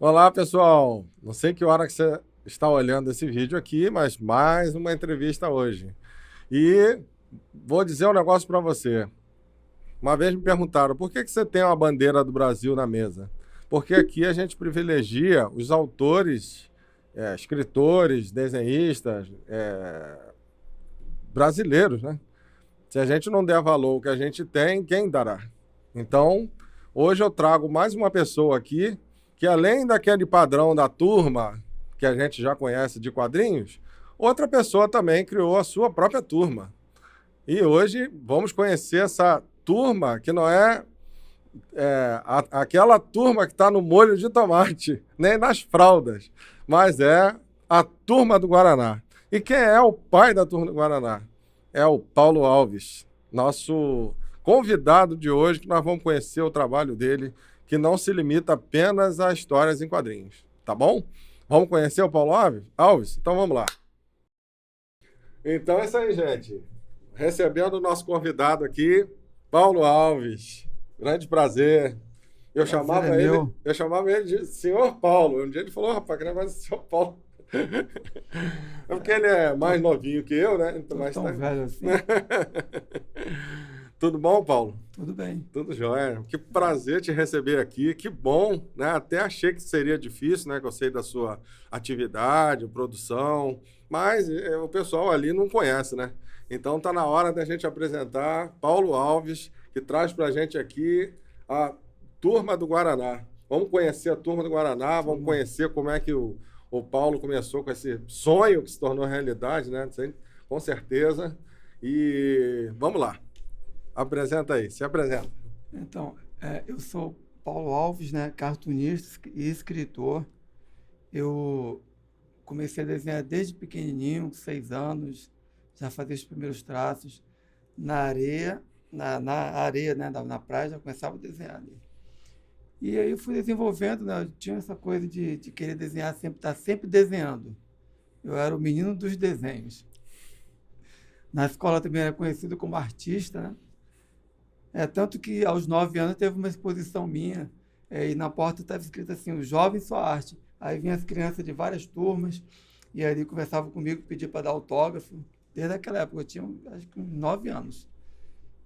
Olá, pessoal. Não sei que hora que você está olhando esse vídeo aqui, mas mais uma entrevista hoje. E vou dizer um negócio para você. Uma vez me perguntaram por que você tem uma bandeira do Brasil na mesa? Porque aqui a gente privilegia os autores, escritores, desenhistas, brasileiros, né? Se a gente não der valor ao que a gente tem, quem dará? Então, hoje eu trago mais uma pessoa aqui que, além daquele padrão da turma que a gente já conhece de quadrinhos, outra pessoa também criou a sua própria turma. E hoje vamos conhecer essa turma que não é, aquela turma que está no molho de tomate, nem nas fraldas, mas é a turma do Guaraná. E quem é o pai da turma do Guaraná? É o Paulo Alves, nosso convidado de hoje, que nós vamos conhecer o trabalho dele, que não se limita apenas a histórias em quadrinhos. Tá bom? Vamos conhecer o Paulo Alves? Então vamos lá. Então é isso aí, gente. Recebendo o nosso convidado aqui, Paulo Alves. Grande prazer. Eu Prazer é chamava ele, meu. eu chamava ele de Senhor Paulo. Um dia ele falou, rapaz, que negócio de Senhor Paulo. É porque ele é mais Tô, novinho que eu, né? Então, tô mas tão tá... velho assim. Tudo bom, Paulo? Tudo bem. Tudo jóia. Que prazer te receber aqui. Que bom, né? Até achei que seria difícil, né? Que eu sei da sua atividade, produção, mas o pessoal ali não conhece, né? Então tá na hora da gente apresentar Paulo Alves, que traz pra gente aqui a Turma do Guaraná. Vamos conhecer a Turma do Guaraná, vamos Vamos. conhecer como é que o Paulo começou com esse sonho que se tornou realidade, né? Com certeza. E vamos lá. Apresenta aí, se apresenta. Então, eu sou Paulo Alves, né? Cartunista e escritor. Eu comecei a desenhar desde pequenininho, com 6 anos. Já fazia os primeiros traços na areia, na areia, né? Na praia, já começava a desenhar ali. E aí eu fui desenvolvendo, né? Eu tinha essa coisa de querer desenhar, sempre estar sempre desenhando. Eu era o menino dos desenhos. Na escola também era conhecido como artista, né? Tanto que aos 9 anos teve uma exposição minha, e na porta estava escrito assim, o jovem sua arte. Aí vinham as crianças de várias turmas, e aí conversavam comigo, pediam para dar autógrafo. Desde aquela época, eu tinha acho que uns 9 anos.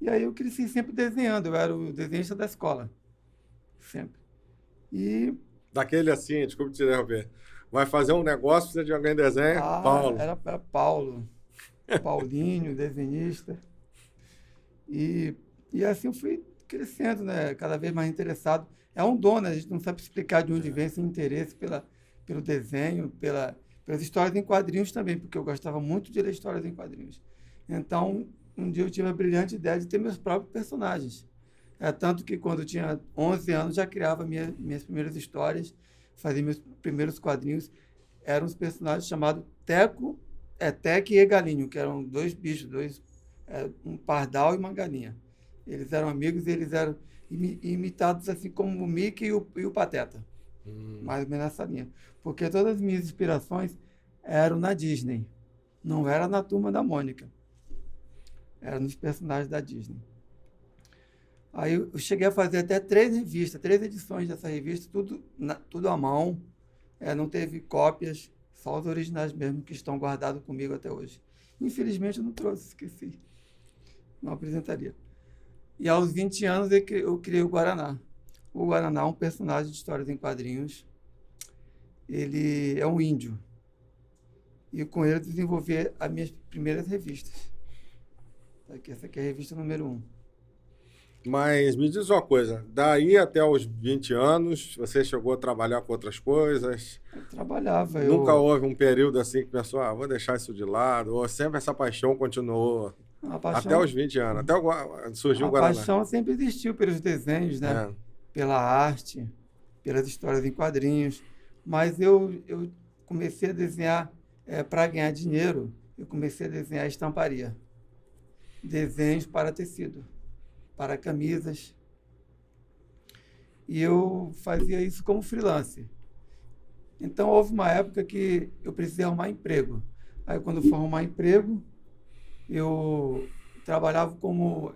E aí eu cresci sempre desenhando, eu era o desenhista da escola, sempre. E Daquele assim, desculpe te interromper. Vai fazer um negócio, precisa de alguém desenha? Paulo. era Paulo, Paulinho, desenhista. E, e assim eu fui crescendo, né? Cada vez mais interessado. É um dom, né? A gente não sabe explicar de onde vem esse interesse pelo desenho, pelas histórias em quadrinhos também, porque eu gostava muito de ler histórias em quadrinhos. Então, um dia eu tive a brilhante ideia de ter meus próprios personagens. Tanto que quando eu tinha 11 anos já criava minhas primeiras histórias, fazia meus primeiros quadrinhos. Eram os personagens chamados Teco e Galinho, que eram dois bichos, um pardal e uma galinha. Eles eram amigos e eles eram imitados assim como o Mickey e o Pateta, Hum. mais ou menos nessa linha. Porque todas as minhas inspirações eram na Disney, não era na Turma da Mônica, eram nos personagens da Disney. Aí eu cheguei a fazer até 3 revistas, 3 edições dessa revista, tudo à mão, não teve cópias, só os originais mesmo que estão guardados comigo até hoje. Infelizmente eu não trouxe, esqueci, não apresentaria. E aos 20 anos eu criei o Guaraná. O Guaraná é um personagem de histórias em quadrinhos. Ele é um índio. E com ele eu desenvolvi as minhas primeiras revistas. Essa aqui é a revista número 1. Mas me diz uma coisa, daí até os 20 anos, você chegou a trabalhar com outras coisas? Eu trabalhava, Nunca houve um período assim que pensou, vou deixar isso de lado, ou sempre essa paixão continuou a até os paixão, 20 anos, até surgiu o a Guaraná. paixão sempre existiu pelos desenhos, né? É. Pela arte, pelas histórias em quadrinhos. Mas eu comecei a desenhar para ganhar dinheiro. Eu comecei a desenhar estamparia. Desenhos para tecido, para camisas. E eu fazia isso como freelancer. Então houve uma época que eu precisei arrumar emprego. Aí quando eu fui arrumar emprego, eu trabalhava como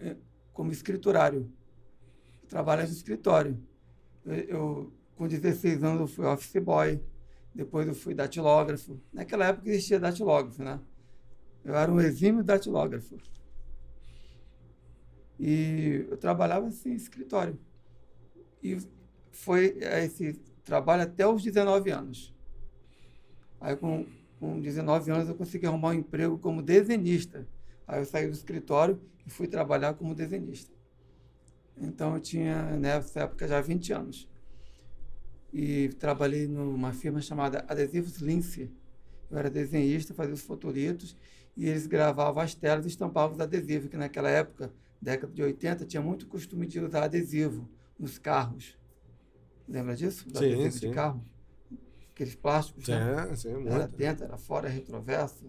escriturário. Eu trabalhava no escritório. Eu com 16 anos eu fui office boy, depois eu fui datilógrafo. Naquela época existia datilógrafo, né? Eu era um exímio datilógrafo. E eu trabalhava assim, em escritório. E foi esse trabalho até os 19 anos. Aí com 19 anos eu consegui arrumar um emprego como desenhista. Aí eu saí do escritório e fui trabalhar como desenhista. Então eu tinha nessa época já 20 anos. E trabalhei numa firma chamada Adesivos Lince. Eu era desenhista, fazia os fotolitos e eles gravavam as telas e estampavam os adesivos, que naquela época, década de 80, tinha muito costume de usar adesivo nos carros. Lembra disso? Os adesivos de carro? Aqueles plásticos, né? Sim, Era muito. dentro, era fora, retroverso.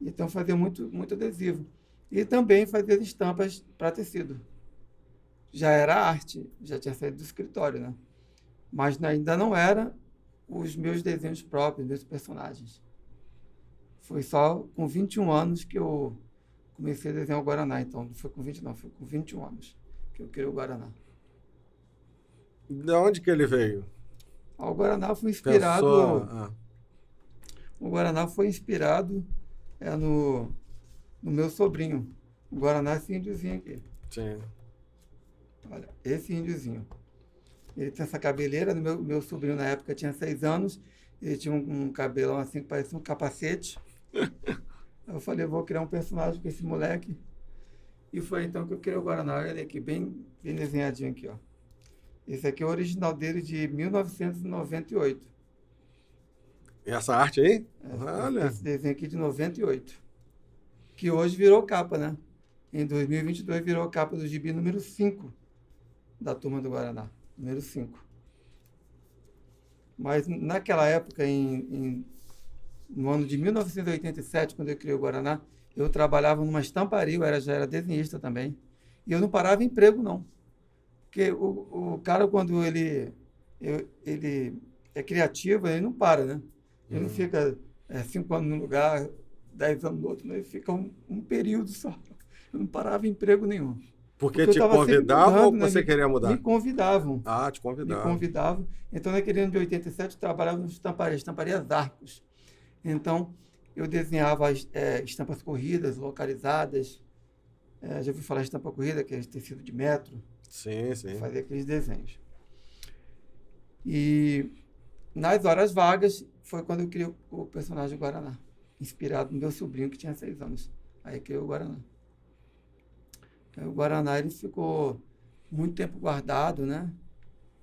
Então fazia muito adesivo. E também fazia estampas para tecido. Já era arte, já tinha saído do escritório, né? Mas ainda não era os meus desenhos próprios, meus personagens. Foi só com 21 anos que eu comecei a desenhar o Guaraná. Então, não foi com 20, não, foi com 21 anos que eu criei o Guaraná. De onde que ele veio? O Guaraná foi inspirado. Pensou... O Guaraná foi inspirado no meu sobrinho. O Guaraná é esse índiozinho aqui. Sim. Olha, esse índiozinho. Ele tinha essa cabeleira, meu sobrinho na época tinha 6 anos, ele tinha um cabelão assim que parecia um capacete. Eu falei, vou criar um personagem com esse moleque. E foi então que eu criei o Guaraná. Ele aqui, bem desenhadinho aqui, ó. Esse aqui é o original dele de 1998. E essa arte aí? Olha. Esse desenho aqui de 98. Que hoje virou capa, né? Em 2022 virou capa do gibi número 5 da Turma do Guaraná. Número 5. Mas naquela época, no ano de 1987, quando eu criei o Guaraná, eu trabalhava numa estamparia, já era desenhista também. E eu não parava em emprego, não. Porque o cara, quando ele é criativo, ele não para, né? Ele não fica 5 anos num lugar, 10 anos no outro, né? Ele fica um período só. Eu não parava em emprego nenhum. Porque te convidavam ou você queria mudar? Me convidavam. Ah, te convidavam. Me convidavam. Então, naquele ano de 87, eu trabalhava nas estamparias Arcos. Então, eu desenhava estampas corridas, localizadas. Já ouviu falar de estampa corrida, que é tecido de metro? Sim, sim. Fazia aqueles desenhos. E nas horas vagas foi quando eu criei o personagem Guaraná, inspirado no meu sobrinho que tinha 6 anos. Aí criei o Guaraná. O Guaraná ele ficou muito tempo guardado, né?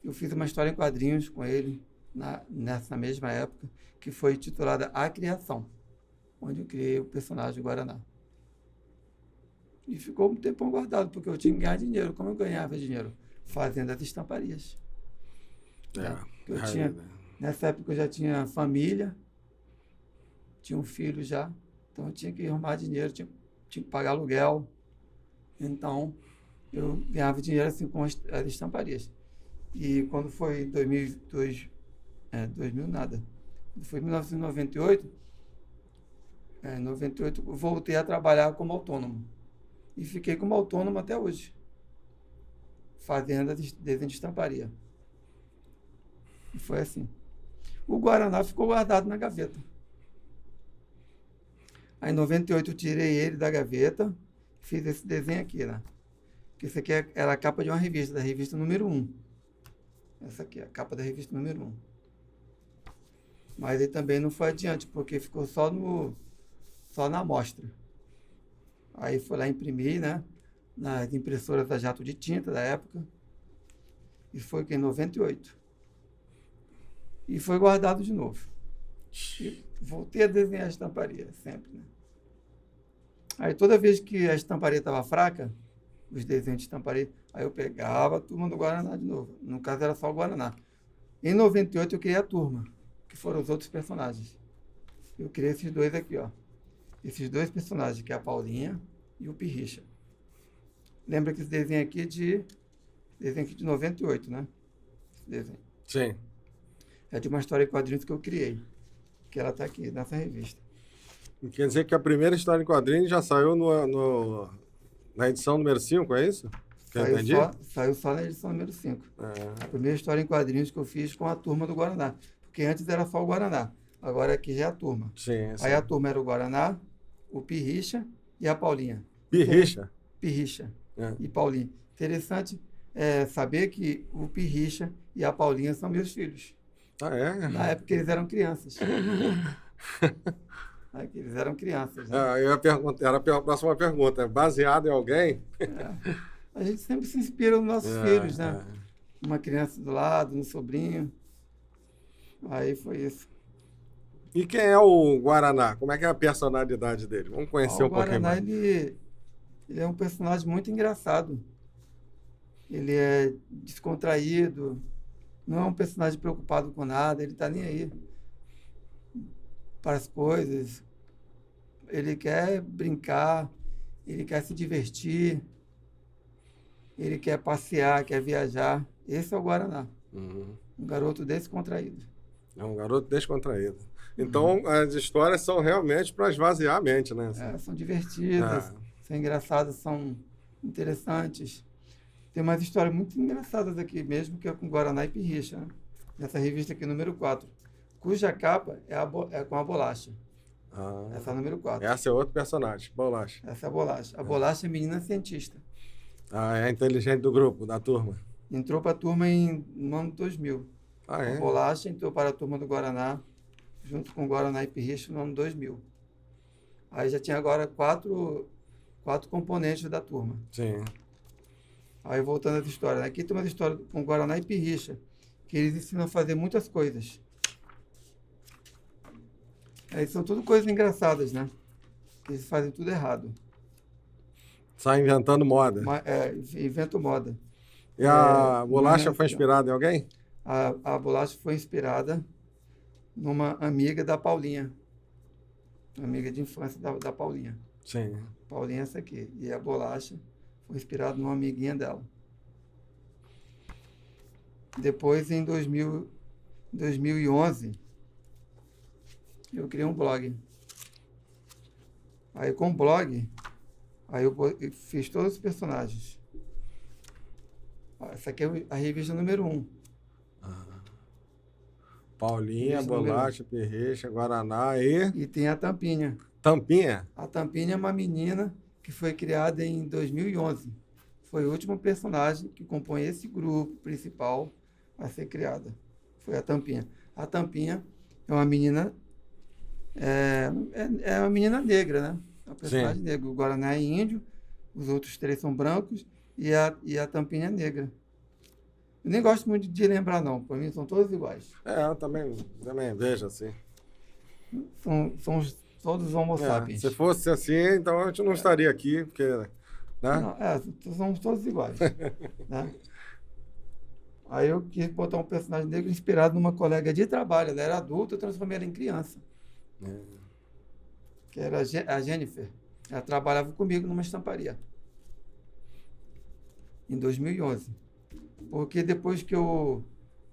Eu fiz uma história em quadrinhos com ele nessa mesma época, que foi titulada A Criação, onde eu criei o personagem Guaraná. E ficou um tempo guardado, porque eu tinha que ganhar dinheiro. Como eu ganhava dinheiro? Fazendo as estamparias. Nessa época eu já tinha família, tinha um filho já, então eu tinha que arrumar dinheiro, tinha que pagar aluguel. Então, eu ganhava dinheiro assim com as estamparias. E quando foi em 2002, 2000 nada, quando foi em 1998, 98 eu voltei a trabalhar como autônomo. E fiquei como autônomo até hoje, fazendo desenho de estamparia. E foi assim. O Guaraná ficou guardado na gaveta. Aí em 98 eu tirei ele da gaveta, fiz esse desenho aqui, né? Que isso aqui era a capa de uma revista, da revista número 1. Essa aqui é a capa da revista número 1. Mas ele também não foi adiante, porque ficou só na amostra. Aí foi lá imprimir, né? Nas impressoras a jato de tinta da época. E foi em 98. E foi guardado de novo. E voltei a desenhar a estamparia, sempre, né? Aí toda vez que a estamparia estava fraca, os desenhos de estamparia, aí eu pegava a Turma do Guaraná de novo. No caso era só o Guaraná. Em 98 eu criei a Turma, que foram os outros personagens. Eu criei esses dois aqui, ó. Esses dois personagens, que é a Paulinha e o Pirricha. Lembra que esse desenho aqui é de 98, né? Esse desenho. Sim. É de uma história em quadrinhos que eu criei, que ela está aqui, nessa revista. Quer dizer que a primeira história em quadrinhos já saiu na edição número 5, é isso? Entendi? Saiu só na edição número 5. É. A primeira história em quadrinhos que eu fiz com a turma do Guaraná. Porque antes era só o Guaraná. Agora aqui já é a turma. Sim, sim. Aí a turma era o Guaraná, o Pirricha e a Paulinha. Pirricha? Pirricha É. e Paulinha. Interessante saber que o Pirricha e a Paulinha são meus filhos. Ah, é? Na época eles eram crianças. Eles eram crianças, né? Ah, eu ia perguntar, era a próxima pergunta. É baseado em alguém? A gente sempre se inspira nos nossos filhos, né? Uma criança do lado, um sobrinho. Aí foi isso. E quem é o Guaraná? Como é que é a personalidade dele? Vamos conhecer um pouquinho Guaraná, mais. ele é um personagem muito engraçado. Ele é descontraído, não é um personagem preocupado com nada, ele tá nem aí para as coisas. Ele quer brincar, ele quer se divertir, ele quer passear, quer viajar. Esse é o Guaraná, um garoto descontraído. É um garoto descontraído. Então, as histórias são realmente para esvaziar a mente, né? São divertidas, são engraçadas, são interessantes. Tem umas histórias muito engraçadas aqui mesmo, que é com Guaraná e Pirricha, né? Nessa revista aqui, número 4, cuja capa é com a Bolacha. Essa é a número 4. Essa é outro personagem, Bolacha. Essa é a Bolacha. A Bolacha é menina cientista. É a inteligente do grupo, da turma. Entrou para a turma no ano 2000. Ah, é? A Bolacha entrou para a turma do Guaraná, junto com Guaraná e Pirricha, no ano 2000. Aí já tinha agora quatro componentes da turma. Sim. Aí voltando às histórias. Aqui tem uma história com Guaraná e Pirricha, que eles ensinam a fazer muitas coisas. Aí são tudo coisas engraçadas, né? Que eles fazem tudo errado. Sai inventando moda. Invento moda. E a Bolacha foi inspirada em alguém? A Bolacha foi inspirada numa amiga da Paulinha. Amiga de infância da Paulinha. Sim. Paulinha é essa aqui. E a Bolacha foi inspirada numa amiguinha dela. Depois, em 2011, eu criei um blog. Aí, com o blog, eu fiz todos os personagens. Essa aqui é a revista número 1. Paulinha, Revista Bolacha, Pirricha, Guaraná e... E tem a Tampinha. Tampinha? A Tampinha é uma menina que foi criada em 2011. Foi o último personagem que compõe esse grupo principal a ser criada. Foi a Tampinha. A Tampinha é uma menina... É uma menina negra, né? É um personagem negro. O Guaraná é índio, os outros 3 são brancos e a Tampinha é negra. Eu nem gosto muito de lembrar, não. Para mim, são todos iguais. Eu também vejo assim. São todos homo sapiens. Se fosse assim, então a gente não estaria aqui, porque... Né? Não, são todos iguais. Né? Aí eu quis botar um personagem negro inspirado numa colega de trabalho. Ela era adulta, eu transformei ela em criança. Que era a Jennifer. Ela trabalhava comigo numa estamparia. Em 2011. Porque depois que eu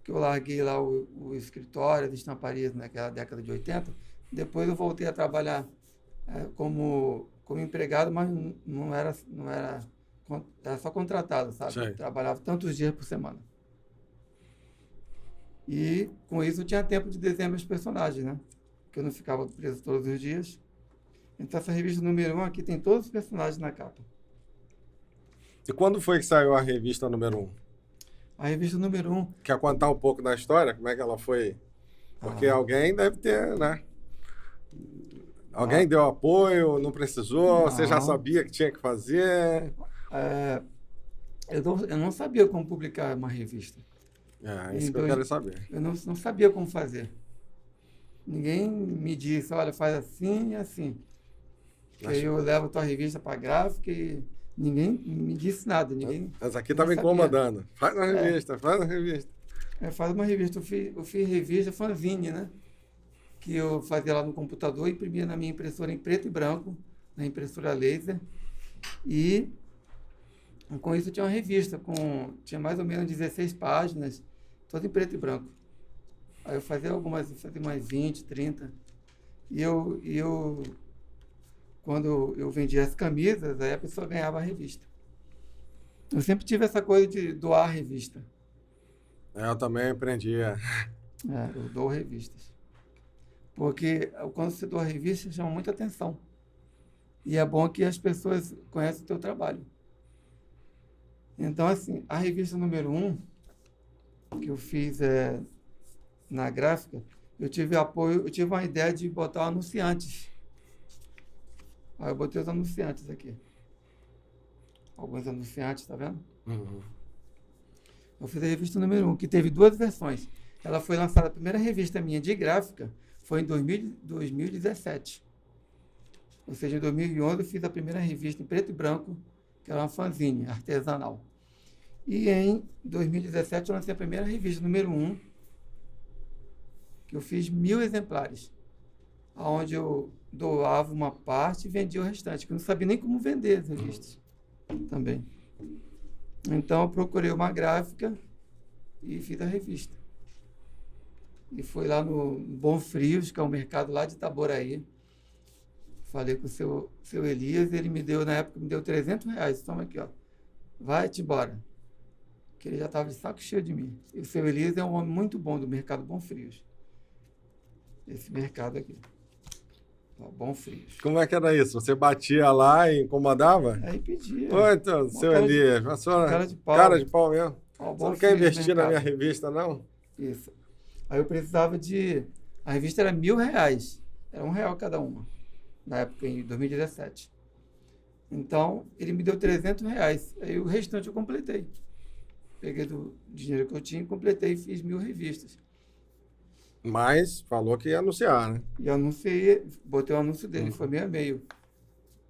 larguei lá o escritório, as estamparias naquela década de 80, depois eu voltei a trabalhar como empregado, mas não era só contratado, sabe? Sim. Trabalhava tantos dias por semana. E com isso eu tinha tempo de desenhar meus personagens, né? Porque eu não ficava preso todos os dias. Então essa revista número 1 aqui tem todos os personagens na capa. E quando foi que saiu a revista número 1? A revista número 1... Quer contar um pouco da história? Como é que ela foi? Porque alguém deve ter, né? Alguém deu apoio, não precisou, você já sabia que tinha que fazer? Eu não sabia como publicar uma revista. Isso que eu quero saber. Eu não sabia como fazer. Ninguém me disse, olha, faz assim e assim. Aí eu levo a tua revista para a gráfica e ninguém me disse nada. Mas aqui está me incomodando. Faz uma revista, faz uma revista. Faz uma revista. Eu fiz revista fanzine, né? Que eu fazia lá no computador, imprimia na minha impressora em preto e branco, na impressora laser. E com isso eu tinha uma revista, tinha mais ou menos 16 páginas, toda em preto e branco. Aí eu fazia umas 20, 30. E quando eu vendia as camisas, aí a pessoa ganhava a revista. Eu sempre tive essa coisa de doar revista. Eu também aprendi. Eu dou revistas. Porque quando você doa revista, chama muita atenção. E é bom que as pessoas conheçam o teu trabalho. Então, assim, a revista número 1, que eu fiz na gráfica, eu tive uma ideia de botar anunciantes. Aí eu botei os anunciantes aqui. Alguns anunciantes, tá vendo? Uhum. Eu fiz a revista número 1, que teve 2 versões. Ela foi lançada, a primeira revista minha de gráfica foi em 2017. Ou seja, em 2011 eu fiz a primeira revista em preto e branco, que era uma fanzine artesanal. E em 2017 eu lancei a primeira revista, número 1, que eu fiz 1000 exemplares, onde eu doava uma parte e vendia o restante, que eu não sabia nem como vender as revistas também. Então eu procurei uma gráfica e fiz a revista. E fui lá no Bom Frios, que é um mercado lá de Itaboraí. Falei com o seu Elias, ele me deu, na época, me deu R$300. Toma aqui, ó. Vai-te embora. Que ele já estava de saco cheio de mim. E o seu Elias é um homem muito bom do mercado Bom Frios. Esse mercado aqui. Ó, Bom Frios. Como é que era isso? Você batia lá e incomodava? Aí pedia. Ô, então, seu Elias, a sua cara de pau. cara de pau mesmo. Ó, Você Bom não quer Frios investir na mercado. minha revista, não? Isso. Aí eu precisava de... A revista era R$1.000. Era R$1 cada uma. Na época, em 2017. Então, ele me deu R$300. Aí o restante eu completei. Peguei do dinheiro que eu tinha, completei e fiz 1000 revistas. Mas falou que ia anunciar, né? E anunciei, botei o anúncio dele, foi meio a meio.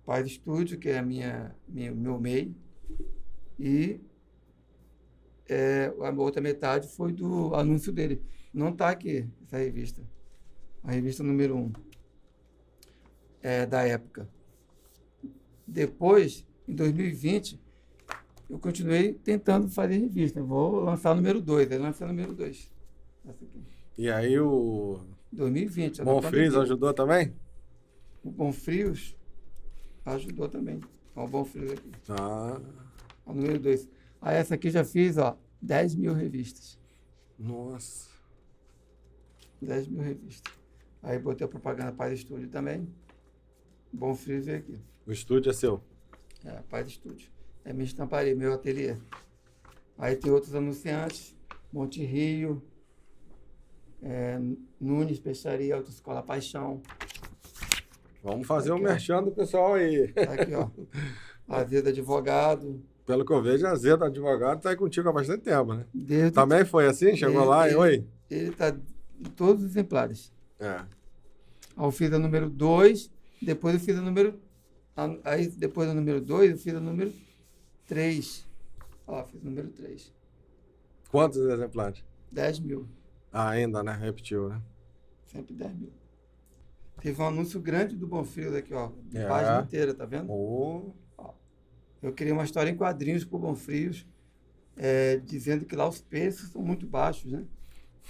Paz Estúdio, que é meu MEI. E a outra metade foi do anúncio dele. Não está aqui, essa revista. A revista número 1. Da época. Depois, em 2020, eu continuei tentando fazer revista. Vou lançar o número 2. Aí lancei o número 2. Essa aqui. E aí o 2020. Bom Frios ajudou também? O Bom Frios ajudou também. Ó, o Bom Frios aqui. Ah, O número 2. Aí essa aqui já fiz, ó, 10.000 revistas. nossa. 10.000 revistas. Aí botei a propaganda Paz Estúdio também. Bom Frios veio aqui. O estúdio é seu. Paz Estúdio. É minha estamparia, meu ateliê. Aí tem outros anunciantes. Monte Rio. Nunes Peixaria, Autoescola Paixão. Vamos fazer Aqui, um merchan do pessoal aí. Aqui, ó. Azeda Advogado. Pelo que eu vejo, a Zeta Advogado tá aí contigo há bastante tempo, né? Desde Também foi assim? Chegou lá e oi? Ele está em todos os exemplares. É. Aí eu fiz a número 2, depois eu fiz a número... Aí depois da número 2, eu fiz a número 3. Ó, fiz o número 3. Quantos exemplares? 10.000. Ah, ainda, né? Repetiu, né? Sempre 10.000. Teve um anúncio grande do Bom Frios aqui, ó. De É. página inteira, tá vendo? Oh. Eu criei uma história em quadrinhos pro Bom Frios, dizendo que lá os preços são muito baixos, né?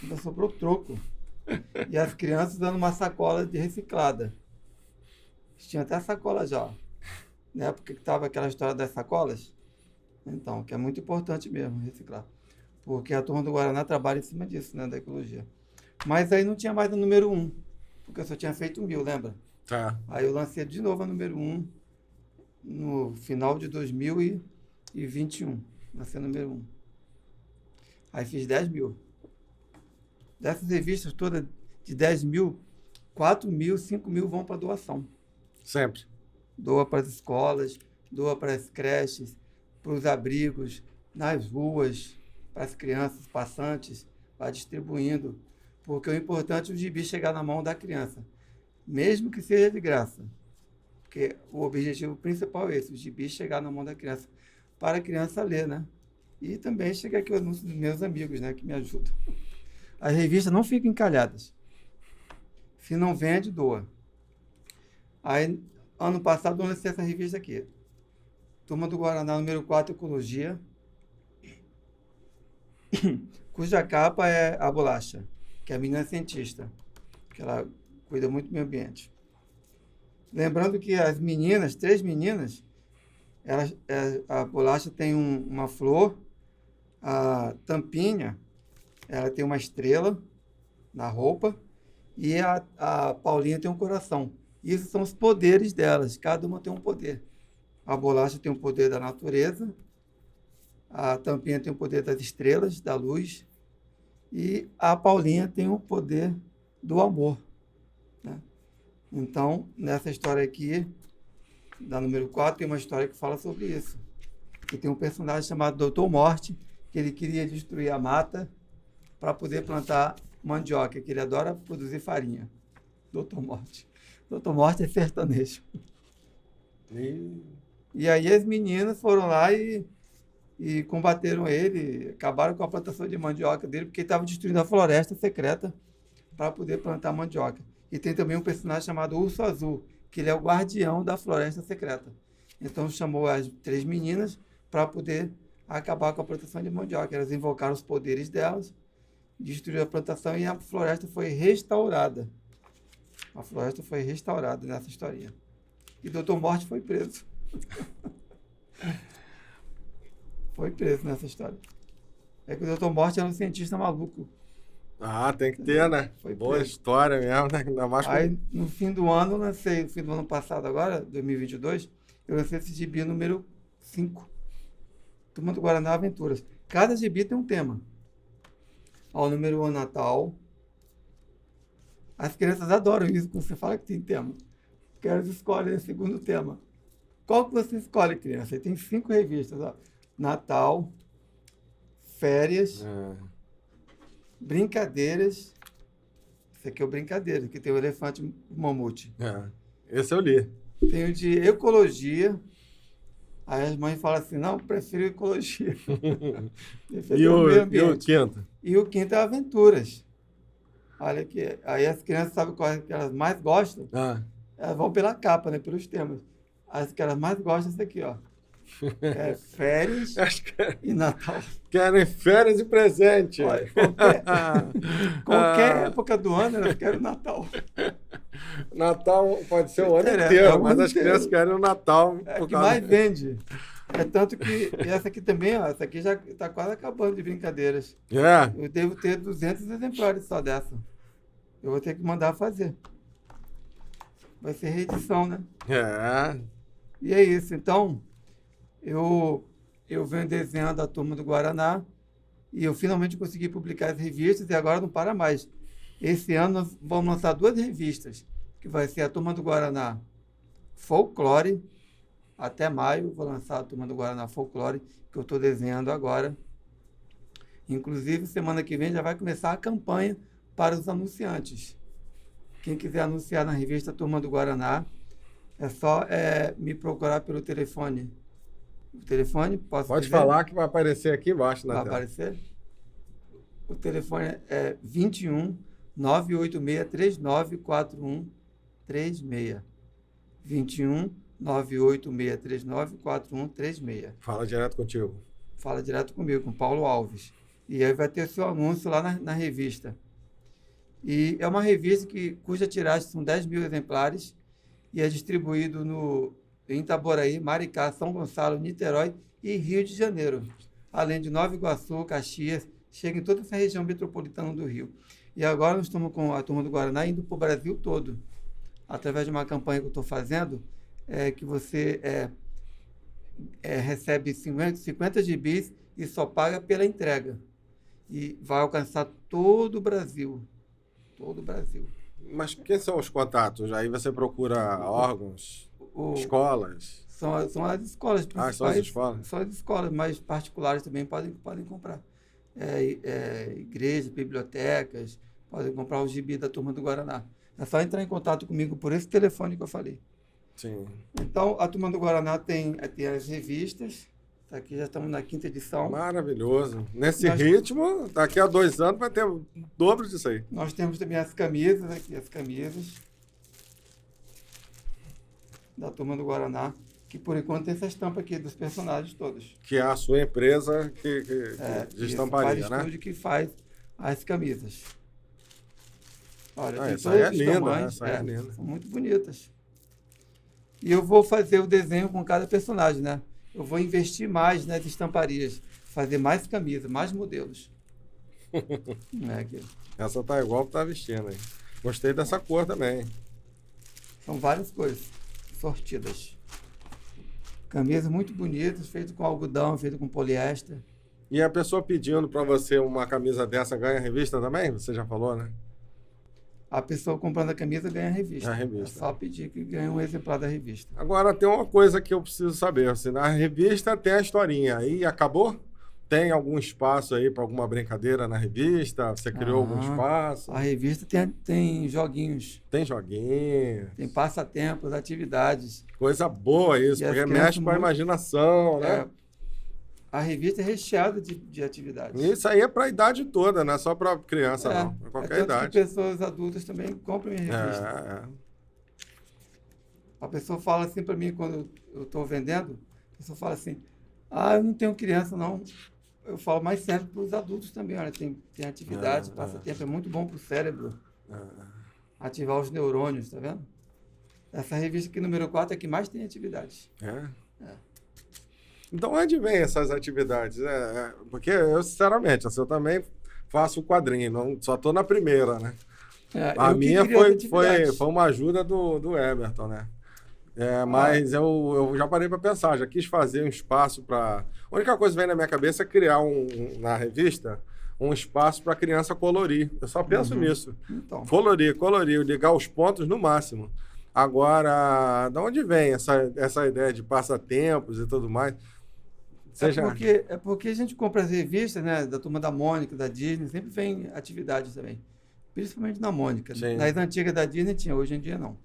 Ainda sobrou troco. E as crianças dando uma sacola de reciclada. Tinha até sacola já. Na época que tava aquela história das sacolas. Então, que é muito importante mesmo reciclar. Porque a turma do Guaraná trabalha em cima disso, né? Da ecologia. Mas aí não tinha mais o número 1. Porque eu só tinha feito 1000, lembra? Tá. Aí eu lancei de novo a número 1 no final de 2021. Lancei a número 1. Aí fiz 10.000. Dessas revistas todas, de 10.000, 4.000, 5.000 vão para doação. Sempre. Doa para as escolas, doa para as creches, para os abrigos, nas ruas, para as crianças passantes, vai distribuindo. Porque o importante é o gibi chegar na mão da criança, mesmo que seja de graça. Porque o objetivo principal é esse, o gibi chegar na mão da criança, para a criança ler, né? E também chega aqui o anúncio dos meus amigos, né, que me ajudam. As revistas não ficam encalhadas. Se não vende, doa. Aí, ano passado, eu lancei essa revista aqui. Turma do Guaraná, número 4, Ecologia, cuja capa é a Bolacha, que é a menina cientista, que ela cuida muito do meio ambiente. Lembrando que as meninas, 3 meninas, A bolacha tem uma flor, a tampinha, ela tem uma estrela na roupa e a Paulinha tem um coração. Isso são os poderes delas, cada uma tem um poder. A bolacha tem o poder da natureza, a tampinha tem o poder das estrelas, da luz, e a Paulinha tem o poder do amor, né? Então, nessa história aqui, da número 4, tem uma história que fala sobre isso. E tem um personagem chamado Doutor Morte, que ele queria destruir a mata para poder plantar mandioca, que ele adora produzir farinha. Doutor Morte. Doutor Morte é sertanejo. E aí as meninas foram lá e combateram ele, acabaram com a plantação de mandioca dele, porque ele estava destruindo a floresta secreta para poder plantar mandioca. E tem também um personagem chamado Urso Azul, que ele é o guardião da floresta secreta. Então chamou as 3 meninas para poder acabar com a plantação de mandioca. Elas invocaram os poderes delas, destruíram a plantação e a floresta foi restaurada. A floresta foi restaurada nessa historinha. E Doutor Morte foi preso. Foi preso nessa história. É que o Doutor Morte era um cientista maluco. Ah, tem que ter, né? Foi Boa preso. história mesmo, né? Ainda mais Aí, no fim do ano, eu lancei, no fim do ano passado agora, 2022, eu lancei esse gibi número 5. Turma do Guaraná Aventuras. Cada gibi tem um tema. Ó, o número 1 é Natal. As crianças adoram isso quando você fala que tem tema. Porque elas escolhem o segundo tema. Qual que você escolhe, criança? Aí tem 5 revistas, ó. Natal, férias, brincadeiras. Esse aqui é o brincadeira, que tem o elefante e o mamute. Esse eu li. Tem o de ecologia. Aí as mães falam assim, não, prefiro ecologia. E o quinto? E o quinto é aventuras. Olha aqui. Aí as crianças sabem qual é que elas mais gostam. Elas vão pela capa, né? Pelos temas. As que elas mais gostam é essa aqui, ó. É férias e Natal. Querem férias e presente. Olha, qualquer época do ano elas querem o Natal. Natal pode ser o ano inteiro, mas as inteiro. crianças querem o Natal. É o que mais vende. É tanto que essa aqui também, ó, essa aqui já está quase acabando de brincadeiras. Eu devo ter 200 exemplares só dessa. Eu vou ter que mandar fazer. Vai ser reedição, né? E é isso. Então, eu venho desenhando a Turma do Guaraná e eu finalmente consegui publicar as revistas e agora não para mais. Esse ano nós vamos lançar 2 revistas, que vai ser a Turma do Guaraná Folclore. Até maio vou lançar a Turma do Guaraná Folclore, que eu estou desenhando agora. Inclusive, semana que vem já vai começar a campanha para os anunciantes. Quem quiser anunciar na revista Turma do Guaraná, é só me procurar pelo telefone. O telefone, pode falar que vai aparecer aqui embaixo na tela. Vai aparecer? O telefone é 21 986 3941 36. 21 986 3941 36. Fala direto contigo. Fala direto comigo, com Paulo Alves. E aí vai ter seu anúncio lá na revista. E é uma revista cuja tiragem são 10 mil exemplares e é distribuído em Itaboraí, Maricá, São Gonçalo, Niterói e Rio de Janeiro. Além de Nova Iguaçu, Caxias, chega em toda essa região metropolitana do Rio. E agora nós estamos com a Turma do Guaraná indo para o Brasil todo. Através de uma campanha que eu estou fazendo, que você recebe 50 gibis e só paga pela entrega. E vai alcançar todo o Brasil. Todo o Brasil. Mas quem são os contatos? Aí você procura órgãos, escolas? São as escolas principais. São as escolas? São as escolas, mas particulares também podem comprar. Igrejas, bibliotecas, podem comprar o gibi da Turma do Guaraná. É só entrar em contato comigo por esse telefone que eu falei. Sim. Então, a Turma do Guaraná tem as revistas. Aqui já estamos na 5ª edição. Maravilhoso. Nesse ritmo, daqui a 2 anos vai ter o dobro disso aí. Nós temos também as camisas aqui, as camisas da Turma do Guaraná, que por enquanto tem essa estampa aqui dos personagens todos. Que é a sua empresa de estamparia, né? Estúdio que faz as camisas. Olha, tem essa aí é todos os linda, tamanhos, essa aí é linda. São muito bonitas. E eu vou fazer o desenho com cada personagem, né? eu vou investir mais nas estamparias, fazer mais camisas, mais modelos. Aqui. Essa tá igual que tá vestindo aí. Gostei dessa cor também. São várias cores sortidas. Camisas muito bonitas, feitas com algodão, feitas com poliéster. E a pessoa pedindo para você uma camisa dessa ganha revista também? Você já falou, né? A pessoa comprando a camisa ganha a revista. A revista. É só pedir que ganha um exemplar da revista. Agora tem uma coisa que eu preciso saber. Assim, na revista tem a historinha. Aí acabou? Tem algum espaço aí para alguma brincadeira na revista? Você criou algum espaço? A revista tem joguinhos. Tem joguinho. Tem passatempos, atividades. Coisa boa isso, E porque mexe com a imaginação, né? A revista é recheada de atividades. Isso aí é para a idade toda, não é só para criança, não. Para qualquer idade. Que pessoas adultas também compram minha revista. A pessoa fala assim para mim, quando eu estou vendendo, a pessoa fala assim, eu não tenho criança, não. Eu falo, mas serve para os adultos também. Olha, tem atividade, passatempo, é muito bom para o cérebro. Ativar os neurônios, tá vendo? Essa revista aqui, número 4, é que mais tem atividades. Então, onde vem essas atividades? Porque eu, sinceramente, assim, eu também faço quadrinho, não, só estou na primeira, né? A minha foi uma ajuda do Emerton, né? Mas eu já parei para pensar, já quis fazer um espaço para... A única coisa que vem na minha cabeça é criar na revista um espaço para a criança colorir. Eu só penso nisso. Então. Colorir, ligar os pontos no máximo. Agora, de onde vem essa ideia de passatempos e tudo mais? É porque a gente compra as revistas, né, da Turma da Mônica, da Disney, sempre vem atividades também. Principalmente na Mônica. Sim. Nas antigas da Disney tinha, hoje em dia não.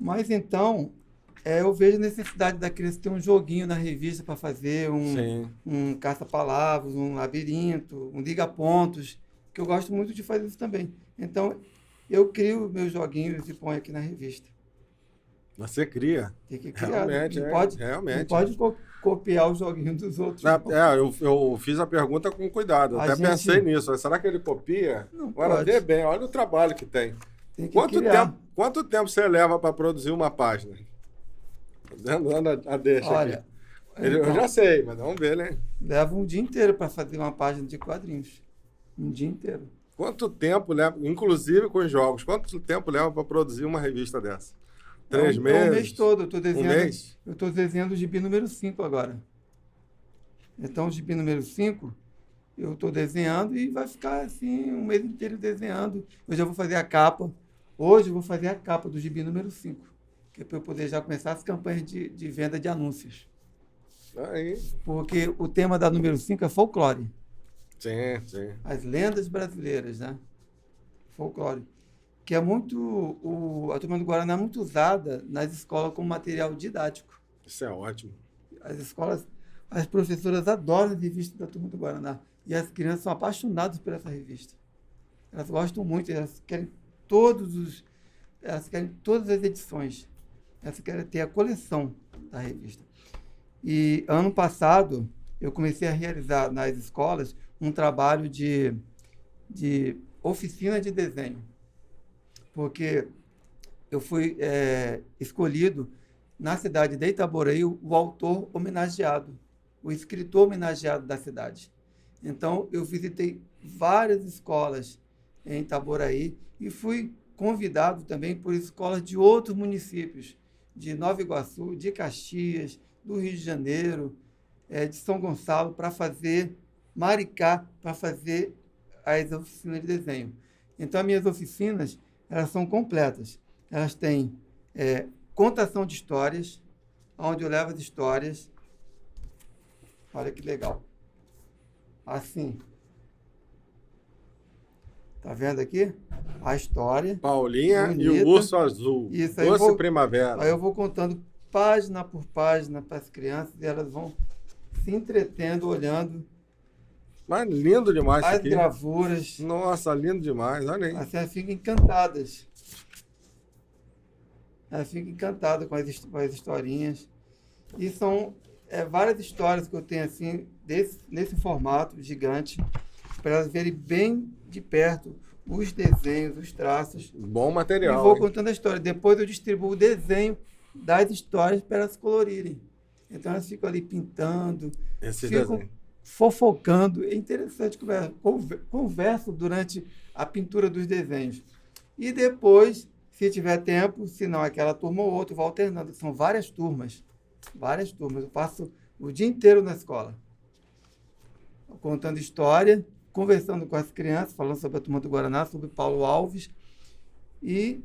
Mas então, eu vejo a necessidade da criança ter um joguinho na revista para fazer, um caça-palavras, um labirinto, um liga-pontos, que eu gosto muito de fazer isso também. Então, eu crio meus joguinhos e ponho aqui na revista. Você cria? Tem que criar. Realmente, não pode copiar o joguinho dos outros. Eu fiz a pergunta com cuidado. Pensei nisso. Será que ele copia? Agora, vê bem, olha o trabalho que tem. Quanto tempo você leva para produzir uma página? Dando a deixa aqui. Eu já sei, mas vamos ver, né? Leva um dia inteiro para fazer uma página de quadrinhos. Um dia inteiro. Quanto tempo leva, inclusive com os jogos, quanto tempo leva para produzir uma revista dessa? 3 meses? O mês todo. Eu estou desenhando, um mês? Eu estou desenhando o gibi número 5 agora. Então, o gibi número 5, eu estou desenhando e vai ficar assim um mês inteiro desenhando. Eu já vou fazer a capa. Hoje eu vou fazer a capa do gibi número 5, que é para eu poder já começar as campanhas de venda de anúncios. Aí. Porque o tema da número 5 é folclore. Sim. As lendas brasileiras, né? Folclore. Que é muito... a Turma do Guaraná é muito usada nas escolas como material didático. Isso é ótimo. As professoras adoram a revista da Turma do Guaraná. E as crianças são apaixonadas por essa revista. Elas gostam muito, elas querem todas as edições. Elas querem ter a coleção da revista. E ano passado, eu comecei a realizar nas escolas um trabalho de oficina de desenho. Porque eu fui escolhido na cidade de Itaboraí o autor homenageado, o escritor homenageado da cidade. Então, eu visitei várias escolas em Itaboraí e fui convidado também por escolas de outros municípios, de Nova Iguaçu, de Caxias, do Rio de Janeiro, de São Gonçalo, para fazer Maricá, para fazer as oficinas de desenho. Então, as minhas oficinas, elas são completas. Elas têm contação de histórias, onde eu levo as histórias. Olha que legal. Assim. Tá vendo aqui? A história. Paulinha bonita, e o Urso Azul. Isso, Doce Primavera. Aí eu vou contando página por página para as crianças e elas vão se entretendo, olhando. Mas lindo demais isso as aqui. Gravuras. Nossa, lindo demais. Olha aí. Assim, elas ficam encantadas. Elas ficam encantadas com as historinhas. E são várias histórias que eu tenho assim, nesse formato gigante, para elas verem bem de perto os desenhos, os traços. Bom material. E vou contando a história. Depois eu distribuo o desenho das histórias para elas colorirem. Então elas ficam ali pintando, Esses ficam desenhos. fofocando. É interessante converso durante a pintura dos desenhos. E depois, se tiver tempo, se não aquela turma ou outra, vou alternando. São várias turmas. Várias turmas. Eu passo o dia inteiro na escola, contando história, conversando com as crianças, falando sobre a turma do Guaraná, sobre Paulo Alves, e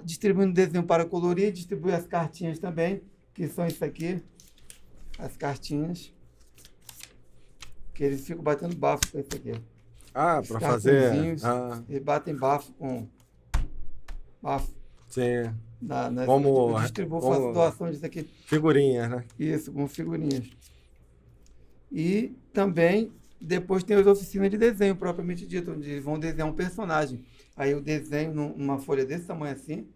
distribuindo desenho para colorir, distribui as cartinhas também, que são isso aqui, as cartinhas, que eles ficam batendo bafo com isso aqui. Ah, Os para fazer. cartõezinhos, Ah, eles batem bafo com bafo. sim. Eu distribuo, faço doação disso aqui. Figurinhas, né? Isso, com figurinhas. E também, depois tem as oficinas de desenho, propriamente dito, onde eles vão desenhar um personagem. Aí eu desenho numa folha desse tamanho assim,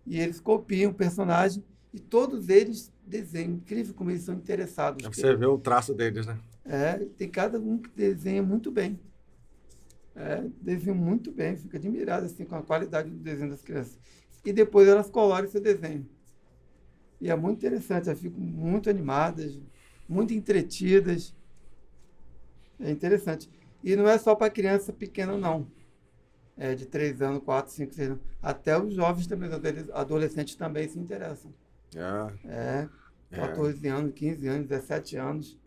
e eles copiam o personagem, e todos eles desenham. Incrível como eles são interessados. Você vê o traço deles, né? Tem cada um que desenha muito bem. Desenha muito bem, fica admirado assim, com a qualidade do desenho das crianças. E depois elas coloram esse desenho. E é muito interessante, elas ficam muito animadas, muito entretidas. É interessante. E não é só para criança pequena, não. É de 3 anos, 4, 5, 6 anos. Até os jovens também, adolescentes também se interessam. 14 anos, 15 anos, 17 anos.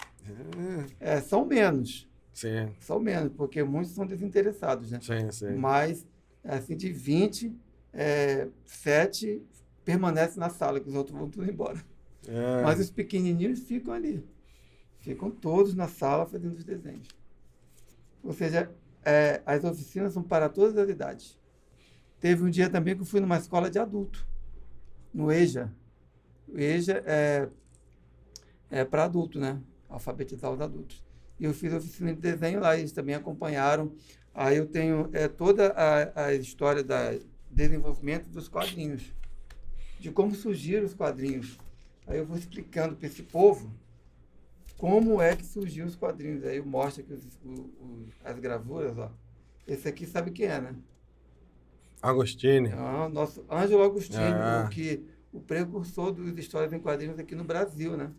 São menos. Sim. São menos, porque muitos são desinteressados, né? Sim, sim. Mas, assim, de 20, 7 permanecem na sala, que os outros vão tudo embora. Mas os pequenininhos ficam ali. Ficam todos na sala fazendo os desenhos. Ou seja, as oficinas são para todas as idades. Teve um dia também que eu fui numa escola de adulto, no EJA. O EJA é para adulto, né? Alfabetizar os adultos. E eu fiz oficina de desenho lá, eles também acompanharam. Aí eu tenho toda a história do desenvolvimento dos quadrinhos, de como surgiram os quadrinhos. Aí eu vou explicando para esse povo como é que surgiu os quadrinhos. Aí eu mostro aqui as gravuras, ó. Esse aqui sabe quem é, né? Agostini. Nosso Ângelo Agostini, o precursor das histórias em quadrinhos aqui no Brasil, né?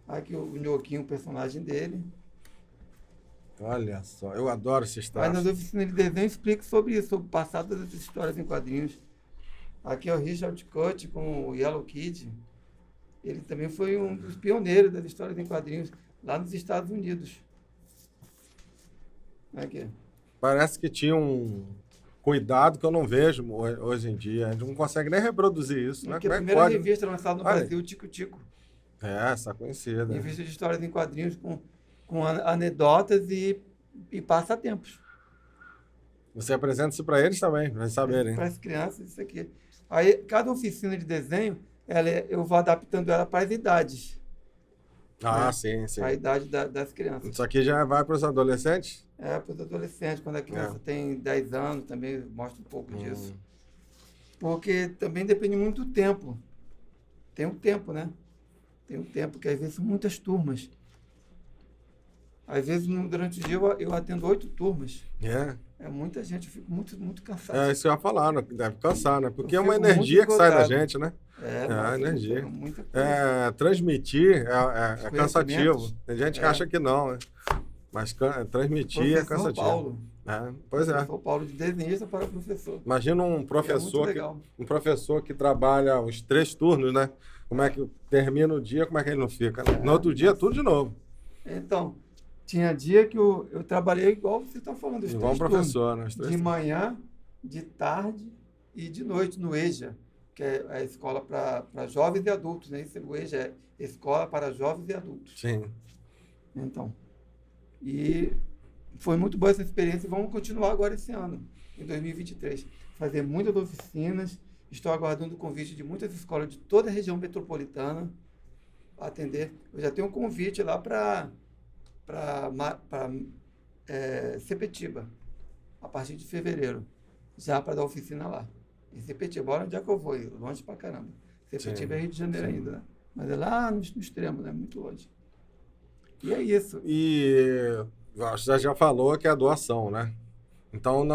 Aqui o Nhoquinho, o personagem dele. Olha só, eu adoro essa história. Aí nas oficinas de desenho eu explico sobre isso, sobre o passado das histórias em quadrinhos. Aqui é o Richard Cut com o Yellow Kid. Ele também foi um dos pioneiros das histórias em quadrinhos lá nos Estados Unidos. Aqui. Parece que tinha um cuidado que eu não vejo hoje em dia. A gente não consegue nem reproduzir isso, né? Aqui, a primeira revista lançada no Brasil, Tico Tico. Essa conhecida. Revista de histórias em quadrinhos com anedotas e passatempos. Você apresenta isso para eles também, para eles saberem. Para as crianças, isso aqui. Aí, cada oficina de desenho, eu vou adaptando ela para as idades. Sim, sim. A idade das crianças. Isso aqui já vai para os adolescentes? Para os adolescentes. Quando a criança tem 10 anos, também mostra um pouco disso. Porque também depende muito do tempo. Tem um tempo, né? Tem um tempo, que às vezes são muitas turmas. Às vezes, durante o dia, eu atendo 8 turmas. É muita gente, eu fico muito, muito cansado. Isso que eu ia falar, né? Deve cansar, né? Porque é uma energia que sai da gente, né? Energia. Muita coisa. Transmitir é cansativo. Tem gente que acha que não, né? Mas transmitir é cansativo. Paulo. Pois é. Professor Paulo, de desenhista para professor. Imagina um professor que trabalha os 3 turnos, né? Como é que termina o dia, como é que ele não fica? Né? No outro dia, tudo de novo. Então, tinha dia que eu trabalhei igual você está falando. Igual um professor, né? De manhã, de tarde e de noite no EJA, que é a escola para jovens e adultos, né? O EJA é Escola para Jovens e Adultos. Sim. Então, e foi muito boa essa experiência e vamos continuar agora esse ano, em 2023. Fazer muitas oficinas. Estou aguardando o convite de muitas escolas de toda a região metropolitana para atender. Eu já tenho um convite lá para Sepetiba, a partir de fevereiro, já para dar oficina lá. Em Sepetiba, olha onde é que eu vou, longe pra caramba. Sepetiba é Rio de Janeiro ainda, né? Mas é lá no extremo, né? Muito longe. E é isso. E você já falou que é doação, né? Então,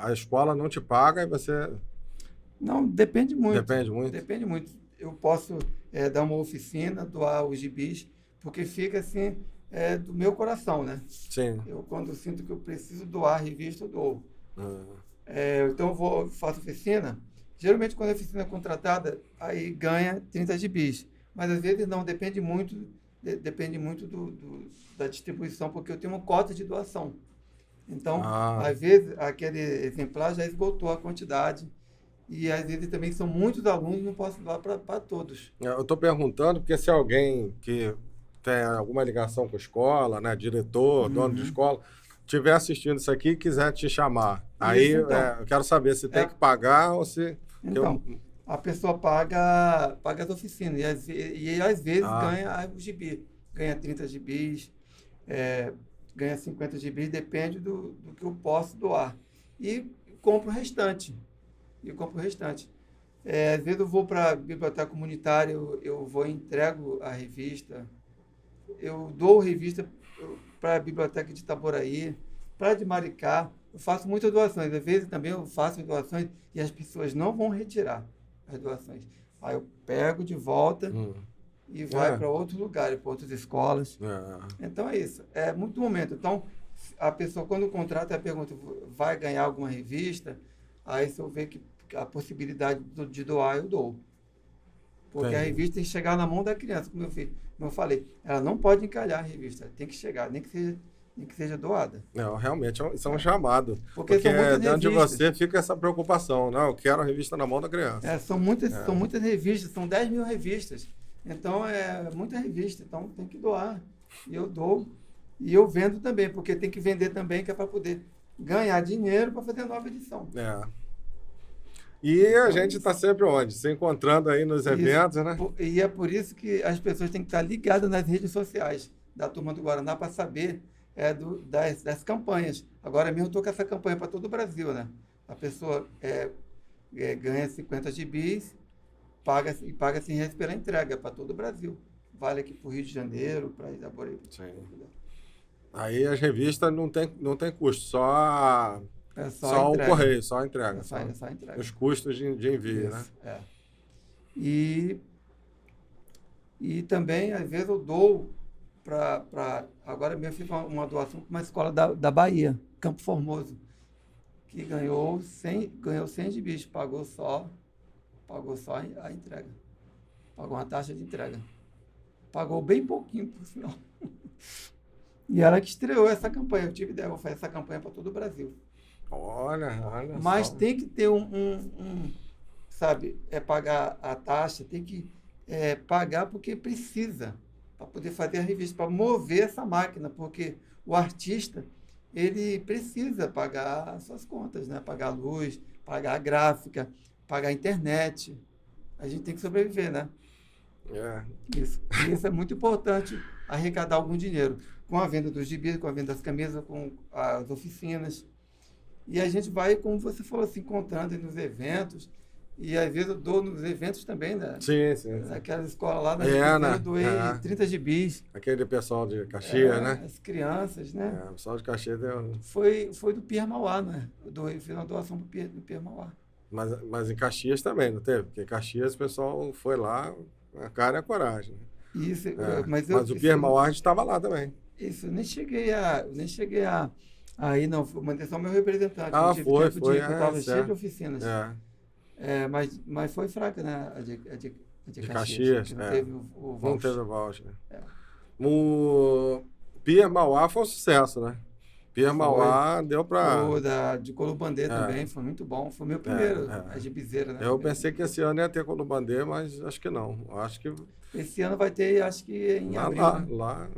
a escola não te paga e você... Não, depende muito. Depende muito? Depende muito. dar uma oficina, doar os gibis, porque fica assim, do meu coração, né? Sim. Eu, quando eu sinto que eu preciso doar a revista, eu dou. Ah, Então, faço oficina. Geralmente, quando a oficina é contratada, aí ganha 30 gibis. Mas, às vezes, não. Depende muito da distribuição, porque eu tenho uma cota de doação. Então, ah, às vezes, aquele exemplar já esgotou a quantidade. E, às vezes, também são muitos alunos, não posso doar para todos. eu estou perguntando porque se alguém que tem alguma ligação com a escola, né, diretor, dono de Uhum. escola, estiver assistindo isso aqui e quiser te chamar, aí Isso, então. eu quero saber se tem É, que pagar ou se... que eu, Então, a pessoa paga as oficinas às vezes ah, ganha o gibi. Ganha 30 gibis, ganha 50 gibis, depende do que eu posso doar. E compro o restante. Às vezes eu vou para a biblioteca comunitária, eu vou e entrego a revista. Eu dou revista para a biblioteca de Itaboraí, para a de Maricá. Eu faço muitas doações. Às vezes também eu faço doações e as pessoas não vão retirar as doações. Aí eu pego de volta hum, e vai é, para outro lugar, para outras escolas. é, Então é isso. É muito momento. Então, a pessoa, quando contrata, ela pergunta, vai ganhar alguma revista? Aí se eu ver que a possibilidade de doar, eu dou. Porque a entendi. revista tem que chegar na mão da criança, como eu falei. Ela não pode encalhar a revista, tem que chegar, nem que seja doada. Realmente isso é um chamado, Porque porque são muitas dentro de revistas. você fica essa preocupação, não, eu quero a revista na mão da criança. São muitas revistas, são 10 mil revistas. Então, é muita revista, então tem que doar. E eu dou. E eu vendo também, porque tem que vender também, que é para poder ganhar dinheiro para fazer a nova edição. É. E a Então, gente está sempre onde? Se encontrando aí nos isso. eventos, né? E é por isso que as pessoas têm que estar ligadas nas redes sociais da Turma do Guaraná para saber das campanhas. Agora mesmo eu estou com essa campanha para todo o Brasil, né? A pessoa ganha 50 gibis e paga R$ 100 pela entrega para todo o Brasil. Vale aqui para o Rio de Janeiro, para Itaboraí. Sim. Aí as revistas não tem custo, É só a só o entrega. correio, só a entrega, só É só a entrega. os custos de envio, né? Isso, é. E, e também, às vezes, eu dou agora mesmo eu fiz uma doação para uma escola da Bahia, Campo Formoso, que ganhou 100 gibis, pagou só a entrega. Pagou uma taxa de entrega. Pagou bem pouquinho, por sinal. E ela que estreou essa campanha. Eu tive ideia, vou fazer essa campanha para todo o Brasil. Olha Mas só. tem que ter sabe, pagar a taxa, tem que pagar porque precisa, para poder fazer a revista, para mover essa máquina, porque o artista, ele precisa pagar as suas contas, né? Pagar a luz, pagar a gráfica, pagar a internet. A gente tem que sobreviver, né? É. Isso é muito importante, arrecadar algum dinheiro. Com a venda dos gibis, com a venda das camisas, com as oficinas. E a gente vai, como você falou, se encontrando nos eventos. E às vezes eu dou nos eventos também, né? Sim. Naquela escola lá, Né? eu doei 30 gibis. Aquele pessoal de Caxias, né? As crianças, né? O pessoal de Caxias deu. Foi do Pierre Mauá, né? Fiz uma doação do Pierre Mauá. Mas em Caxias também, não teve? Porque em Caxias o pessoal foi lá, a cara e a coragem. Isso, Mas o Pierre Mauá estava lá também. Isso, eu nem cheguei aí não, mandei só meu representante. Ah, não tive foi, tempo foi. eu estava cheio Certo. de oficinas. Mas foi fraca, né? A de Caxias, que não teve o não voucher. teve voucher. É. O Pierre Mauá foi um sucesso, né? Pierre Mauá deu para... O de Colubandê também, foi muito bom. Foi meu primeiro, a gibizeira, né? Eu pensei que esse ano ia ter Colubandê, mas acho que não. Acho que Esse ano vai ter, acho que em abril. Né? lá,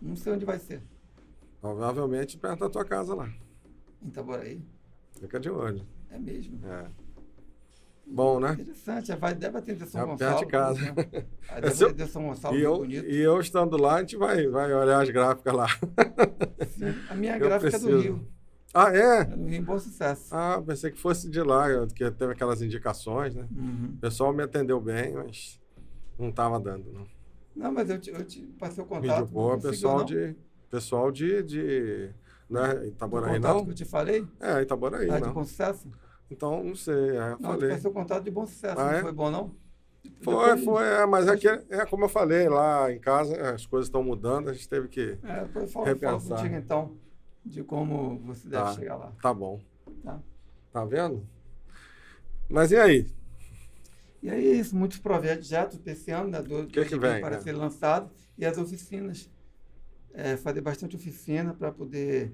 Não sei onde vai ser. provavelmente perto da tua casa lá. Em Itaboraí. Fica de olho. É mesmo. Bom, né? Interessante. Deve atender São É Gonçalo. perto de casa. Né? Deve atender São Gonçalo, E muito bonito. eu estando lá, a gente vai olhar as gráficas lá. Sim, a minha Eu gráfica é preciso. do Rio. Ah, é? É do Rio em Bom Sucesso. Ah, pensei que fosse de lá, que teve aquelas indicações, né? Uhum. O pessoal me atendeu bem, mas não estava dando, não. Não, mas eu te passei o contato. Vídeo boa, não conseguiu, pessoal de né, do Itaboraí, contato não? que eu te falei? Itaboraí, De não. Bom Sucesso? Então, não sei, eu Não, eu te falei. passei o contato de Bom Sucesso. Ah, Não é? foi bom, não? Mas é que, como eu falei, lá em casa as coisas estão mudando, a gente teve que Depois eu falo repensar. contigo, então, de como você deve chegar lá. Tá bom. Tá? Tá vendo? Mas e aí? E aí, isso, muitos projetos esse ano, né, que vem, para né? ser lançado, e as oficinas. Fazer bastante oficina para poder